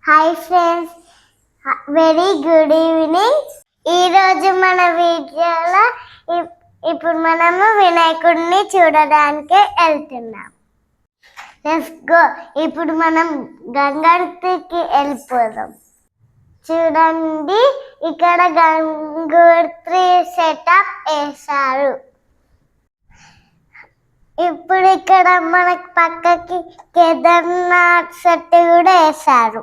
Hi friends, very good evening. ఈరోజు మన వీడియోలో ఇప్పుడు మనము వినాయకుడిని చూడడానికి వెళ్తున్నాం. Let's go. ఇప్పుడు మనం గంగర్తికి వెళ్ళిపోదాం. చూడండి, ఇక్కడ గంగోత్రి సెటప్ వేశారు. ఇప్పుడు ఇక్కడ మనకి పక్కకి కేదార్నాథ్ సెట్ కూడా వేశారు.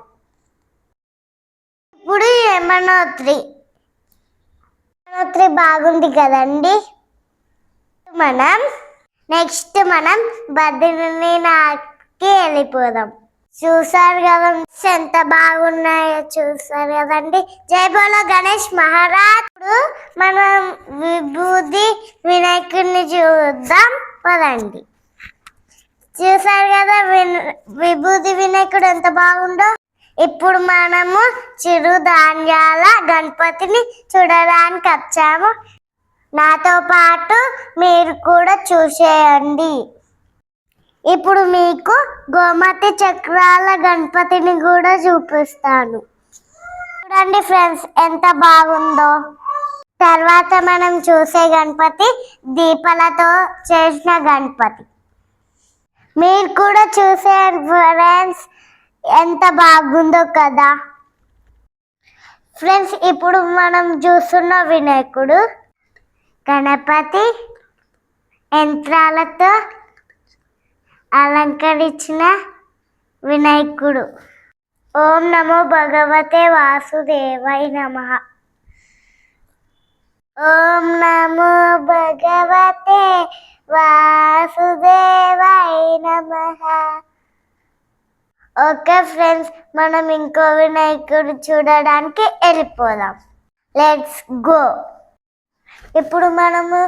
ఇప్పుడు యమునోత్రి బాగుంది కదండి. మనం బద్రీనాథ్కి వెళ్ళిపోదాం. చూసారు కదా ఎంత బాగున్నాయో, చూసారు కదండి. జై బోలో గణేష్ మహారాజ్. ఇప్పుడు మనం విభూది వినాయకుడిని చూద్దాం పదండి. చూసారు కదా విభూది వినాయకుడు ఎంత బాగుందో. ఇప్పుడు మనము చిరుధాన్యాల గణపతిని చూడడానికి వచ్చాము. నాతో పాటు మీరు కూడా చూసేయండి. ఇప్పుడు మీకు గోమతి చక్రాల గణపతిని కూడా చూపిస్తాను. చూడండి ఫ్రెండ్స్, ఎంత బాగుందో. తర్వాత మనం చూసే గణపతి దీపాలతో చేసిన గణపతి. మీరు కూడా చూసేయండి ఫ్రెండ్స్, ఎంత బాగుందో కదా. ఫ్రెండ్స్, ఇప్పుడు మనం చూస్తున్న వినాయకుడు గణపతి యంత్రాలతో అలంకరించిన వినాయకుడు. ఓం నమో భగవతే వాసుదేవాయ నమః. ఓం నమో భగవతే వాసుదేవాయ నమః. ఓకే ఫ్రెండ్స్, మనం ఇంకో వినాయకుడు చూడడానికి వెళ్ళిపోదాం. Let's go. ఇప్పుడు మనము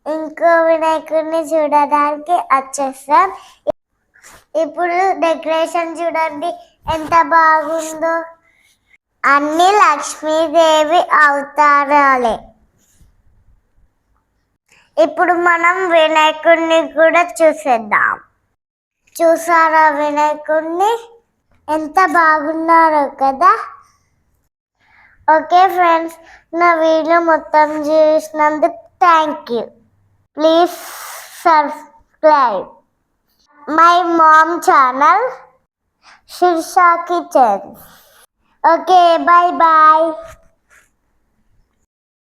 ఇంకో వినాయకుడిని చూడడానికి వచ్చేస్తాం. ఇప్పుడు డెకరేషన్ చూడండి ఎంత బాగుందో. అన్ని లక్ష్మీదేవి అవతారాలే. ఇప్పుడు మనం వినాయకుడిని కూడా చూసేద్దాం. చూసారా వినాయకుడిని, ఎంత బాగున్నారో కదా. ఓకే ఫ్రెండ్స్, నా వీడియో మొత్తం చూసినందుకు thank you. Please subscribe my mom channel Shirsha kitchen. Okay, bye bye.